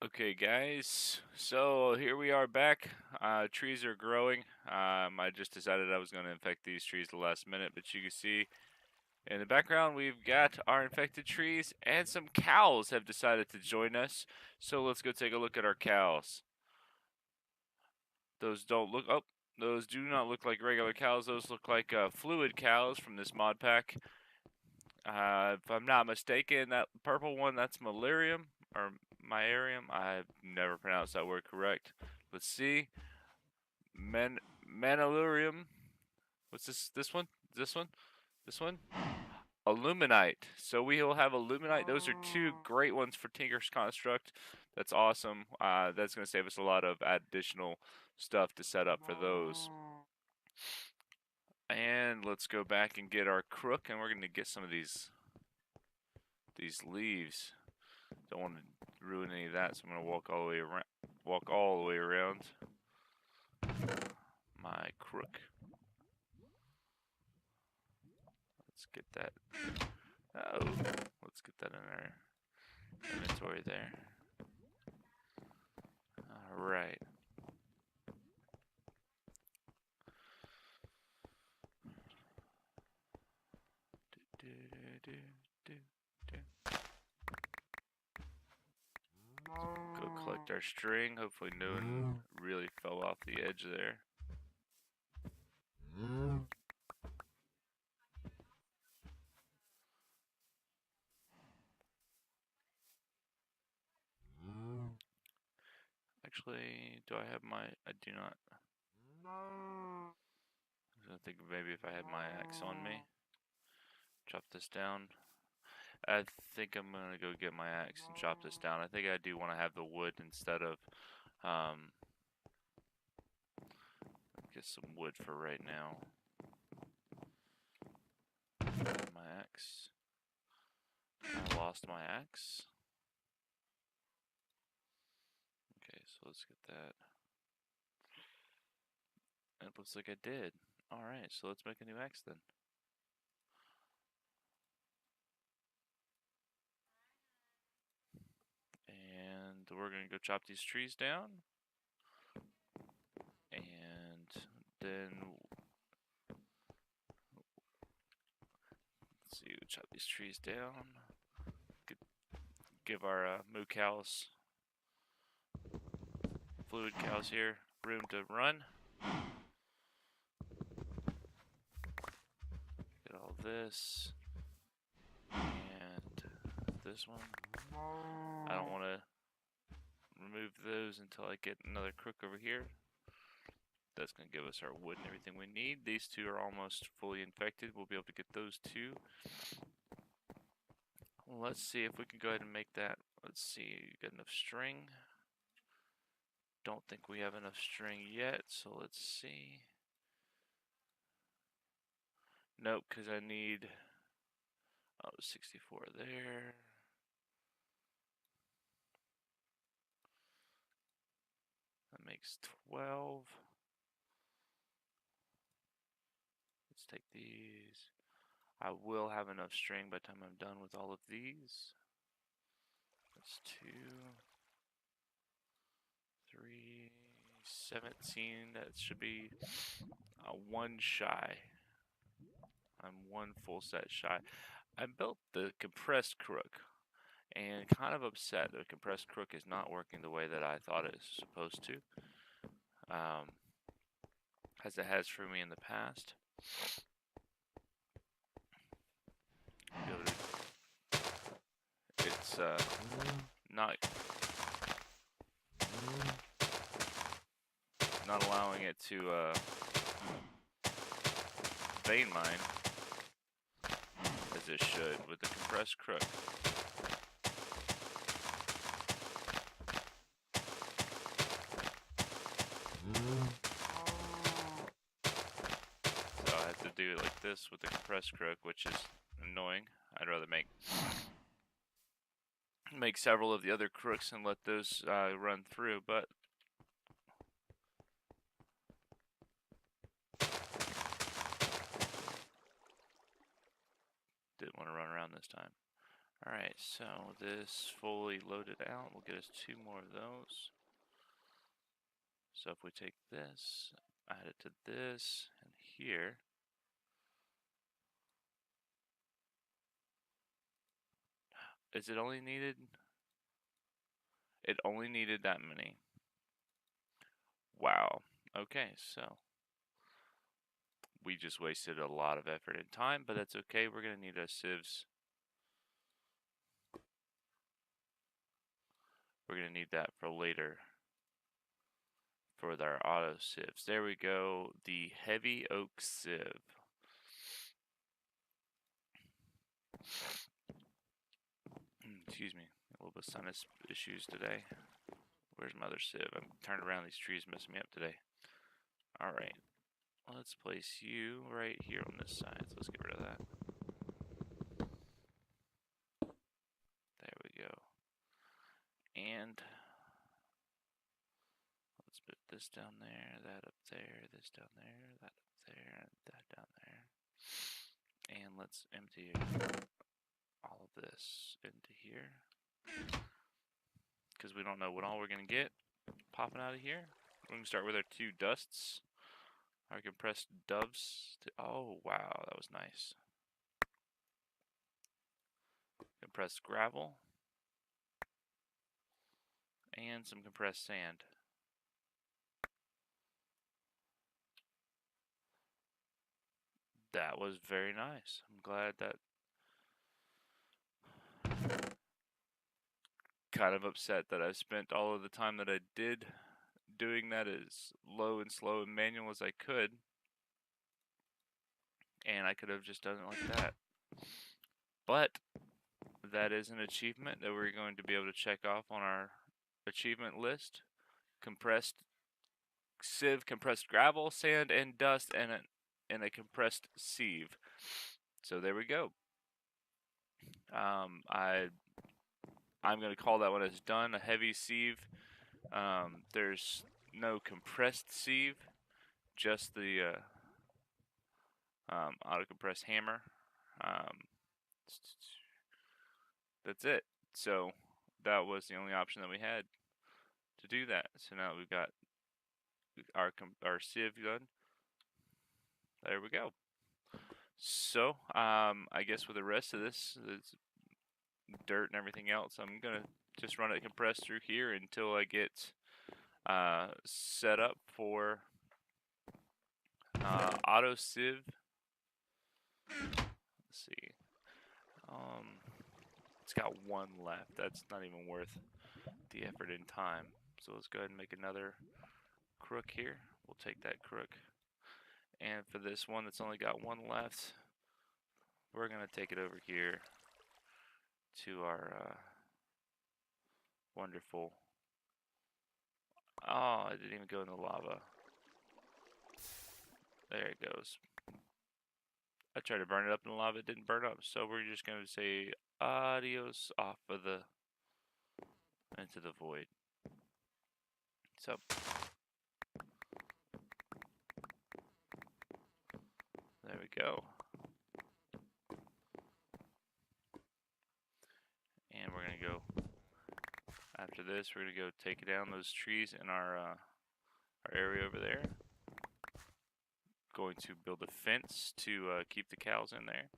Okay, guys, so here we are back. Trees are growing. I just decided I was going to infect these trees the last minute, but you can see in the background we've got our infected trees, and some cows have decided to join us. So let's go take a look at our cows. Those don't look, oh, those do not look like regular cows. Those look like fluid cows from this mod pack. If I'm not mistaken, that purple one, that's malarium or myarium. I've never pronounced that word correct. Let's see. Manilurium. What's this? This one? This one? This one? Aluminite. So we will have aluminite. Those are two great ones for Tinker's Construct. That's awesome. That's going to save us a lot of additional stuff to set up for those. And let's go back and get our crook, and we're going to get some of these leaves. Don't want to ruin any of that, so I'm going to walk all the way around. Walk all the way around my crook. Let's get that. Oh, let's get that in our inventory there. All right. Go collect our string. Hopefully no one really fell off the edge there. Actually, do I have my... I do not. I think maybe if I had my axe on me. Chop this down. I think I'm going to go get my axe and chop this down. I think I do want to have the wood instead of... get some wood for right now. My axe. I lost my axe. Okay, so let's get that. It looks like I did. Alright, so let's make a new axe then. And we're going to go chop these trees down. And then... let's see, we'll chop these trees down. Give our moo cows, fluid cows here, room to run. Get all this. And this one. I don't want to remove those until I get another crook over here. That's going to give us our wood and everything we need. These two are almost fully infected. We'll be able to get those two. Let's see if we can go ahead and make that. Let's see, got enough string. Don't think we have enough string yet, so let's see. Nope, because I need 64 there. That makes 12. Let's take these. I will have enough string by the time I'm done with all of these. That's 2, 3, 17. That should be 1 shy. I'm 1 full set shy. I built the compressed crook and kind of upset the compressed crook is not working the way that I thought it was supposed to. As it has for me in the past. It's not allowing it to vein mine as it should with the compressed crook. So I have to do it like this with the compressed crook, which is annoying. I'd rather make several of the other crooks and let those run through, but didn't want to run around this time. Alright, so this fully loaded out will get us 2 more of those. So if we take this, add it to this, and here, is it only needed? It only needed that many. Wow. Okay, so we just wasted a lot of effort and time, but that's okay. We're going to need our sieves. We're going to need that for later for our auto sieves. There we go. The heavy oak sieve. Excuse me. A little bit of sinus issues today. Where's my other sieve? I'm turning around. These trees messing me up today. Alright. Let's place you right here on this side. So let's get rid of that. There we go. And let's put this down there, that up there, this down there, that up there, and that down there. And let's empty all of this into here. Because we don't know what all we're going to get popping out of here. We're going to start with our 2 dusts. Our compressed doves. Oh, wow, that was nice. Compressed gravel. And some compressed sand. That was very nice. I'm glad that. Kind of upset that I spent all of the time that I did doing that as low and slow and manual as I could. And I could have just done it like that. But that is an achievement that we're going to be able to check off on our achievement list. Compressed sieve, compressed gravel, sand, and dust, and a compressed sieve. So there we go. I'm going to call that one as done, a heavy sieve. There's no compressed sieve, just the auto compressed hammer. That's it. So that was the only option that we had to do that. So now we've got our sieve done. There we go. So I guess with the rest of this dirt and everything else, I'm gonna just run it compressed through here until I get set up for auto sieve. Let's see. It's got 1 left. That's not even worth the effort and time. So let's go ahead and make another crook here. We'll take that crook. And for this one that's only got 1 left, we're going to take it over here to our wonderful. Oh, it didn't even go in the lava. There it goes. I tried to burn it up in the lava, it didn't burn up. So we're just going to say adios off of the into the void. So there we go. And we're going to go, after this, we're going to go take down those trees in our area over there. Going to build a fence to keep the cows in there.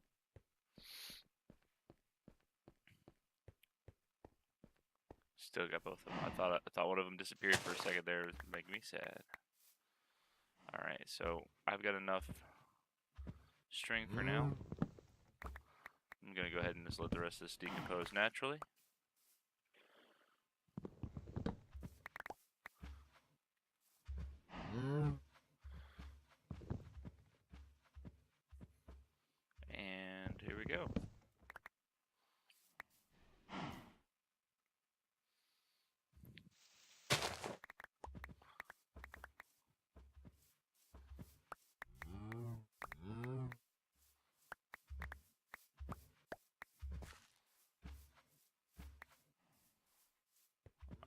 Still got both of them. I thought one of them disappeared for a second there. It was making me sad. Alright, so I've got enough string for now. I'm going to go ahead and just let the rest of this decompose naturally. And here we go.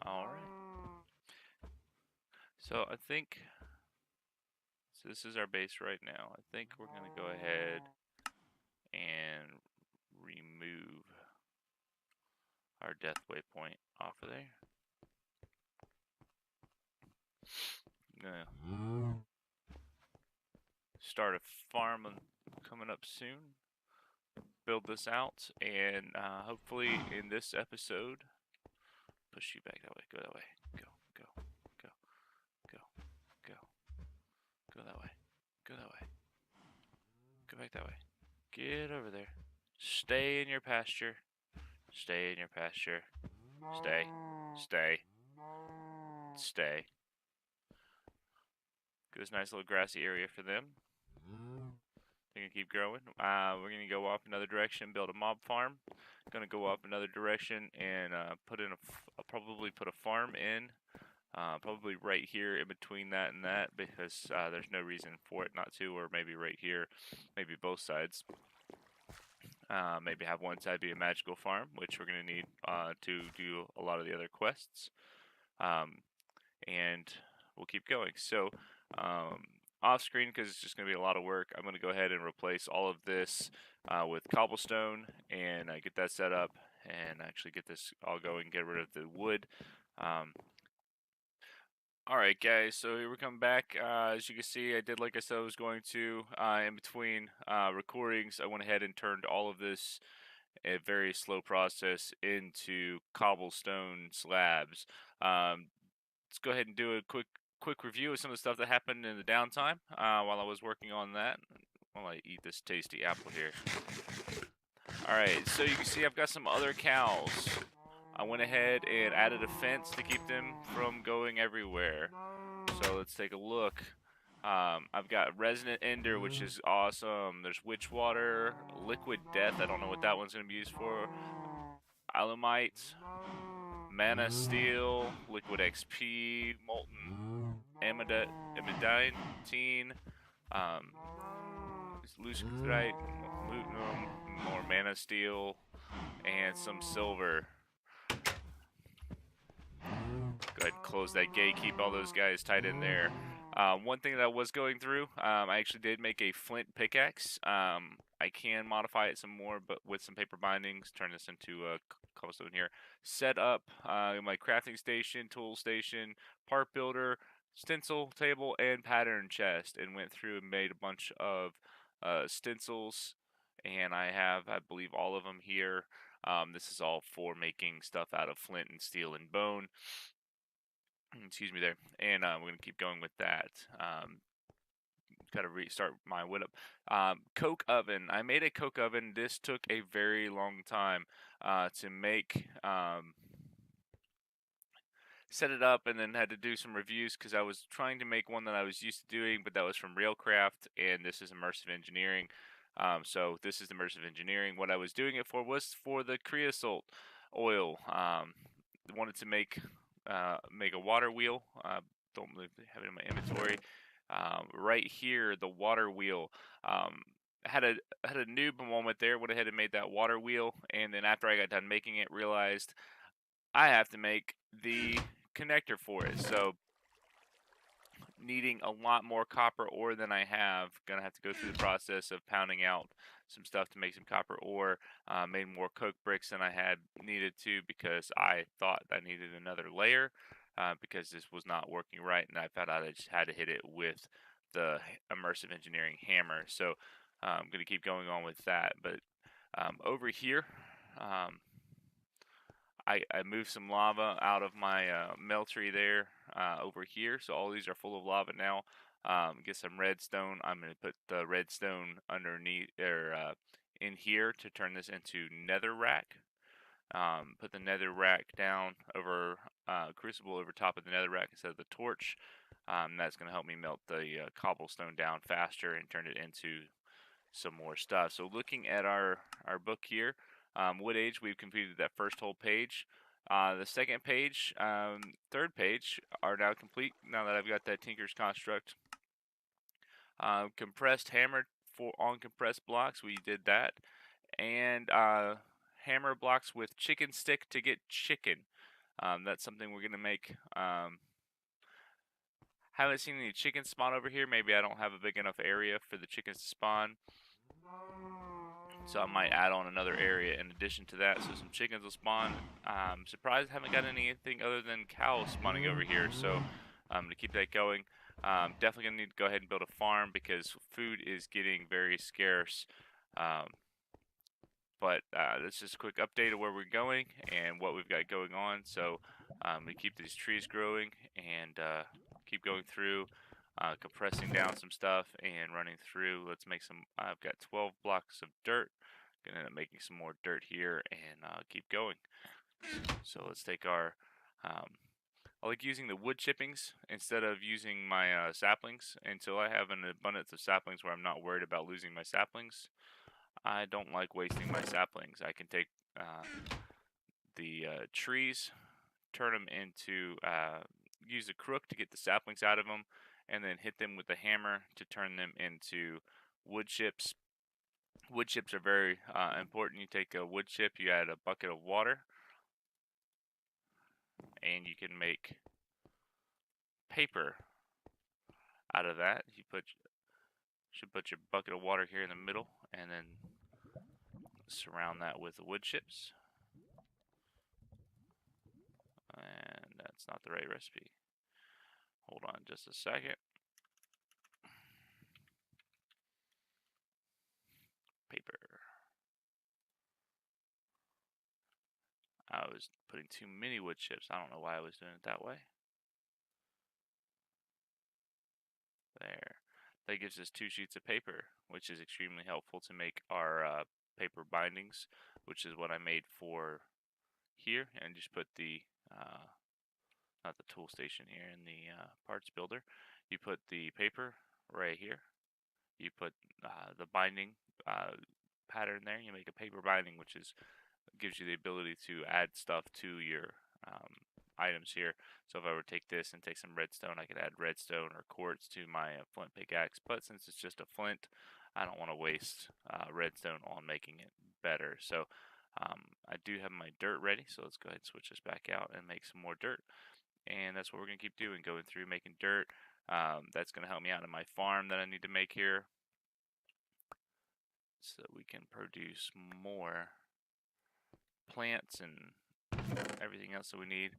Alright. So I think, so this is our base right now. I think we're going to go ahead and remove our death waypoint off of there. I'm gonna start a farm coming up soon. Build this out, and hopefully in this episode, push you back that way. Go that way. Go, go, go, go, go, go that way. Go that way. Go back that way. Get over there. Stay in your pasture. Stay in your pasture. Stay. Stay. Stay. Good, nice little grassy area for them. They're gonna keep growing. We're gonna go off another direction, build a mob farm. Gonna go up another direction and put in probably put a farm in, probably right here in between that and that, because there's no reason for it not to, or maybe right here, maybe both sides. Maybe have one side be a magical farm, which we're gonna need to do a lot of the other quests, and we'll keep going. So. Off screen, because it's just going to be a lot of work, I'm going to go ahead and replace all of this with cobblestone and get that set up and actually get this all going, get rid of the wood. Alright guys, so here we come back. As you can see, I did like I said I was going to. In between recordings, I went ahead and turned all of this, a very slow process, into cobblestone slabs. Let's go ahead and do a quick review of some of the stuff that happened in the downtime while I was working on that, while I eat this tasty apple here. Alright, so you can see I've got some other cows. I went ahead and added a fence to keep them from going everywhere. So let's take a look. I've got Resonant Ender, which is awesome. There's Witch Water, Liquid Death, I don't know what that one's going to be used for. Alumite, Mana Steel, Liquid XP, Molten Amidine, Luciferite, more Mana Steel, and some silver. Go ahead and close that gate, keep all those guys tied in there. One thing that I was going through, I actually did make a flint pickaxe. I can modify it some more, but with some paper bindings, turn this into a cobblestone here. Set up my crafting station, tool station, part builder, stencil table, and pattern chest, and went through and made a bunch of stencils, and I have, I believe, all of them here. This is all for making stuff out of flint and steel and bone. Excuse me there. And we're going to keep going with that. Got to restart my wood up. Coke oven. I made a coke oven. This took a very long time to make. Set it up and then had to do some reviews because I was trying to make one that I was used to doing, but that was from Railcraft, and this is immersive engineering. So this is immersive engineering. What I was doing it for was for the creosote oil. Wanted to make a water wheel. Don't have it in my inventory. Right here, the water wheel. Had a noob moment there. Went ahead and made that water wheel, and then after I got done making it, realized I have to make the connector for it. So needing a lot more copper ore than I have. Gonna have to go through the process of pounding out some stuff to make some copper ore. Made more coke bricks than I had needed to because I thought I needed another layer because this was not working right, and I found out I just had to hit it with the immersive engineering hammer. So I'm gonna keep going on with that. But over here, I moved some lava out of my meltery there over here, so all these are full of lava now. Get some redstone. I'm going to put the redstone underneath or in here to turn this into netherrack. Put the netherrack down over crucible over top of the netherrack instead of the torch. That's going to help me melt the cobblestone down faster and turn it into some more stuff. So looking at our book here, Wood Age, we've completed that first whole page. The second page, third page are now complete now that I've got that Tinker's Construct. Compressed hammer on compressed blocks, we did that. And hammer blocks with chicken stick to get chicken. That's something we're going to make. Haven't seen any chickens spawn over here. Maybe I don't have a big enough area for the chickens to spawn. So I might add on another area in addition to that. So some chickens will spawn. I'm surprised I haven't got anything other than cows spawning over here. So to keep that going, definitely gonna need to go ahead and build a farm because food is getting very scarce. But this is just a quick update of where we're going and what we've got going on. So we keep these trees growing and keep going through, compressing down some stuff and running through. Let's make some. I've got 12 blocks of dirt. Gonna end up making some more dirt here and keep going. So let's take our. I like using the wood chippings instead of using my saplings until I have an abundance of saplings where I'm not worried about losing my saplings. I don't like wasting my saplings. I can take the trees, turn them into, use a crook to get the saplings out of them, and then hit them with a hammer to turn them into wood chips. Wood chips are very important. You take a wood chip, you add a bucket of water, and you can make paper out of that. You should put your bucket of water here in the middle, and then surround that with the wood chips. And that's not the right recipe. Hold on just a second. Paper. I was putting too many wood chips. I don't know why I was doing it that way. There. That gives us 2 sheets of paper, which is extremely helpful to make our paper bindings, which is what I made for here. And just put the, not the tool station here, in the parts builder. You put the paper right here. You put the binding pattern there. You make a paper binding, which gives you the ability to add stuff to your items here. So if I were to take this and take some redstone, I could add redstone or quartz to my flint pickaxe. But since it's just a flint, I don't want to waste redstone on making it better. So I do have my dirt ready. So let's go ahead and switch this back out and make some more dirt. And that's what we're going to keep doing, going through making dirt. That's going to help me out in my farm that I need to make here, so that we can produce more plants and everything else that we need.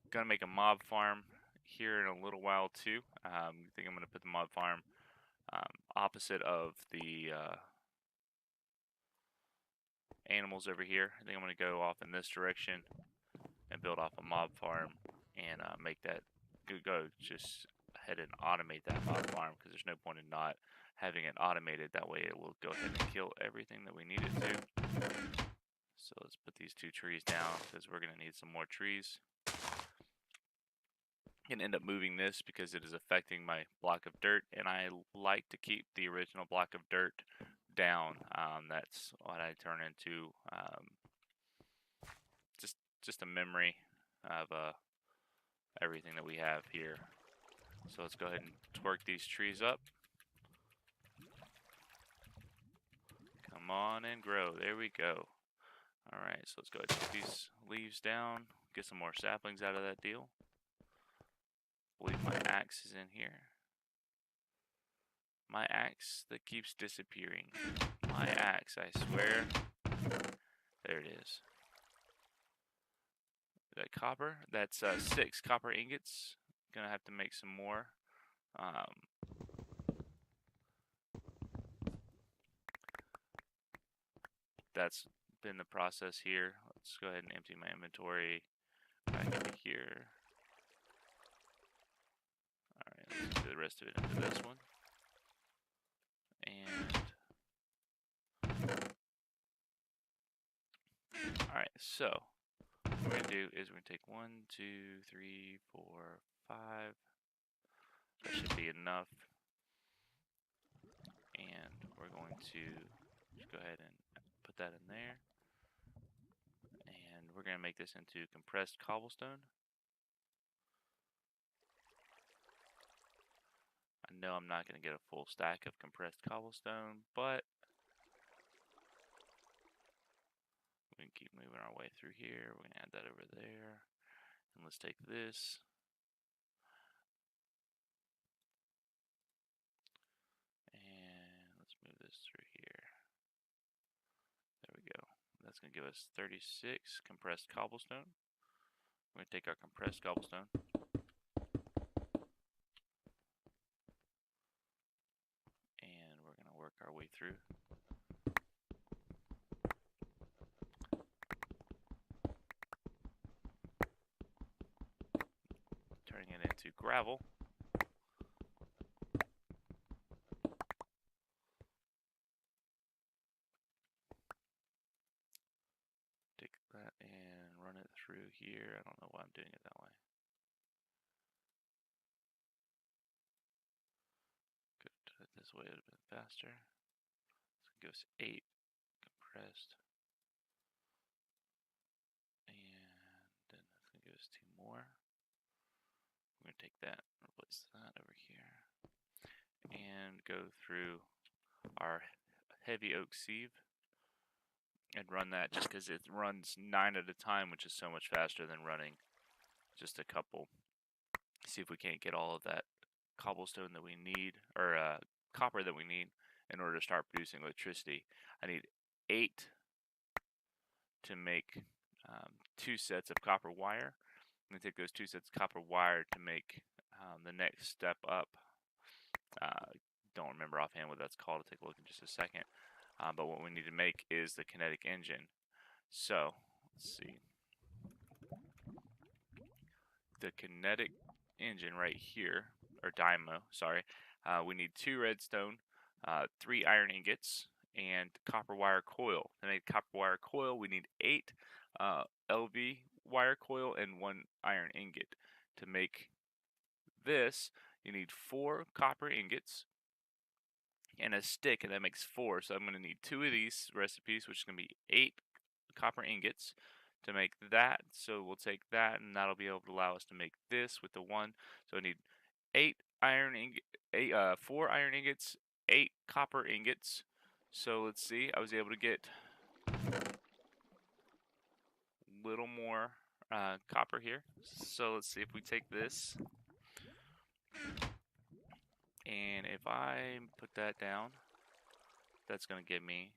Gonna make a mob farm here in a little while too. I think I'm gonna put the mob farm opposite of the animals over here. I think I'm gonna go off in this direction and build off a mob farm and make that go just ahead and automate that mob farm, because there's no point in not having it automated. That way it will go ahead and kill everything that we need it to. So let's put these 2 trees down because we're going to need some more trees. And end up moving this because it is affecting my block of dirt, and I like to keep the original block of dirt down. That's what I turn into just a memory of everything that we have here. So let's go ahead and twerk these trees up. Come on and grow. There we go. Alright, so let's go ahead and put these leaves down, get some more saplings out of that deal. I believe my axe is in here. My axe that keeps disappearing. My axe, I swear. There it is. That copper, that's 6 copper ingots. Gonna have to make some more. That's been the process here. Let's go ahead and empty my inventory back into here. Alright, let's do the rest of it into this one. And alright, so what we're gonna do is we're gonna take 1, 2, 3, 4, 5. That should be enough. And we're going to just go ahead and put that in there. And we're gonna make this into compressed cobblestone. I know I'm not gonna get a full stack of compressed cobblestone, but we can keep moving our way through here. We're gonna add that over there. And let's take this. And let's move this through here. that's going to give us 36 compressed cobblestone. We're going to take our compressed cobblestone. And we're going to work our way through. Turning it into gravel. Take that and run it through here. I don't know why I'm doing it that way. Could have done it this way, it would have been faster. So it gives 8 compressed. And then that's going to give us 2 more. We're going to take that and replace that over here. And go through our heavy oak sieve and run that just because it runs 9 at a time, which is so much faster than running just a couple. See if we can't get all of that cobblestone that we need, or copper that we need in order to start producing electricity. I need 8 to make 2 sets of copper wire. I'm going to take those 2 sets of copper wire to make the next step up. Don't remember offhand what that's called. I'll take a look in just a second. But what we need to make is the kinetic engine. So, let's see. The kinetic engine right here, or dynamo, sorry. We need 2 redstone, 3 iron ingots, and copper wire coil. To make copper wire coil, we need 8 LV wire coil and 1 iron ingot. To make this, you need 4 copper ingots and a stick, and that makes 4. So I'm going to need 2 of these recipes, which is going to be 8 copper ingots to make that. So we'll take that, and that'll be able to allow us to make this with the 1. So I need 4 iron ingots, 8 copper ingots. So let's see, I was able to get a little more copper here. So let's see if we take this, and if I put that down, that's going to give me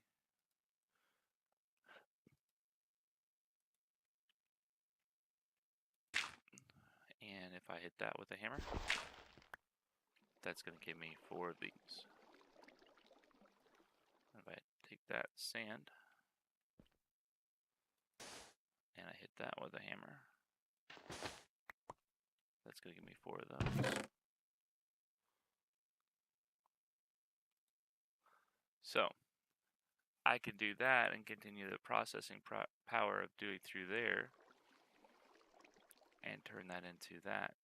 and if I hit that with a hammer, that's going to give me 4 of these. If I take that sand and I hit that with a hammer, that's going to give me 4 of those. So I can do that and continue the processing power of doing through there and turn that into that.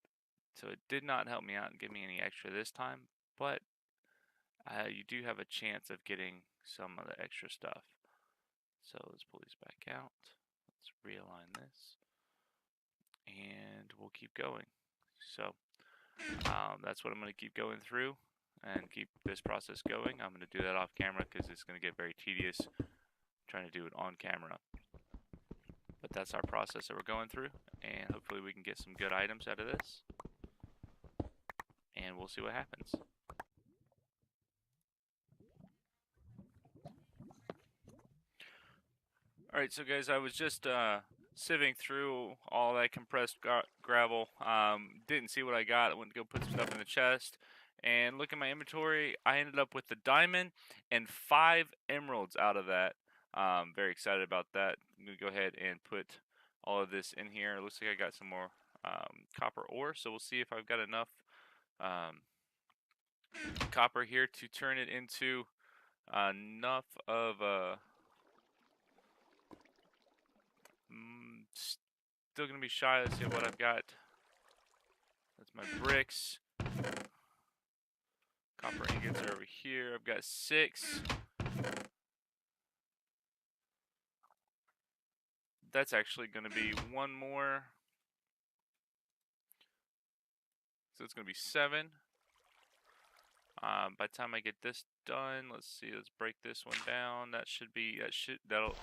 So it did not help me out and give me any extra this time, but you do have a chance of getting some of the extra stuff. So let's pull these back out. Let's realign this, and we'll keep going. So that's what I'm going to keep going through and keep this process going. I'm going to do that off camera because it's going to get very tedious trying to do it on camera. But that's our process that we're going through, and hopefully we can get some good items out of this, and we'll see what happens. Alright, so guys, I was just sieving through all that compressed gravel. Didn't see what I got. I went to go put some stuff in the chest, and look at my inventory. I ended up with the diamond and 5 emeralds out of that. Very excited about that. I'm going to go ahead and put all of this in here. It looks like I got some more copper ore, so we'll see if I've got enough copper here to turn it into enough of still gonna be shy. Let's see what I've got. That's my bricks. Copper ingots are over here. I've got 6. That's actually gonna be 1 more. So it's gonna be 7. By the time I get this done, let's see. Let's break this one down. That'll.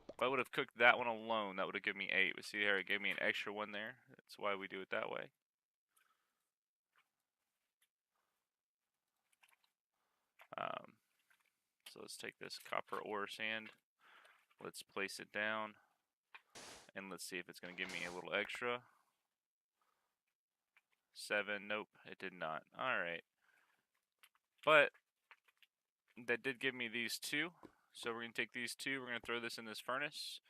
If I would have cooked that one alone, that would have given me 8. But see here, it gave me an extra 1 there. That's why we do it that way. So let's take this copper ore sand Let's place it down. And let's see if it's going to give me a little extra. 7, nope, it did not. Alright. But that did give me these 2. So we're going to take these 2, we're going to throw this in this furnace.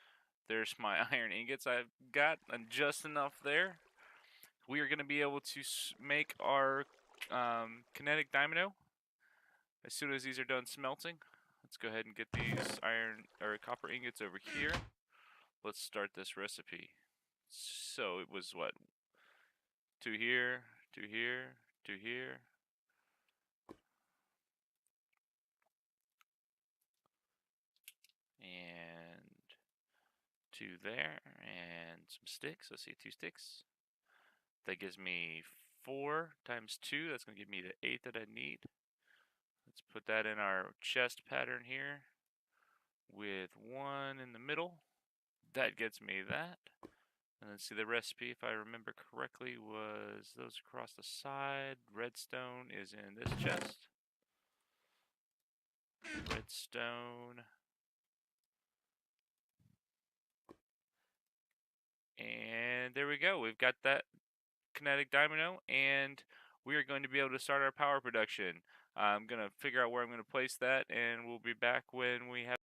There's my iron ingots I've got, and just enough there. We are going to be able to make our kinetic dynamo as soon as these are done smelting. Let's go ahead and get these iron or copper ingots over here. Let's start this recipe. So it was what? 2 here, 2 here, 2 here. And 2 there, and some sticks. Let's see, 2 sticks. That gives me 4 times 2. That's going to give me the 8 that I need. Let's put that in our chest pattern here with 1 in the middle. That gets me that. And then see, the recipe, if I remember correctly, was those across the side. Redstone is in this chest. Redstone. And there we go. We've got that kinetic dynamo, and we are going to be able to start our power production. I'm going to figure out where I'm going to place that, and we'll be back when we have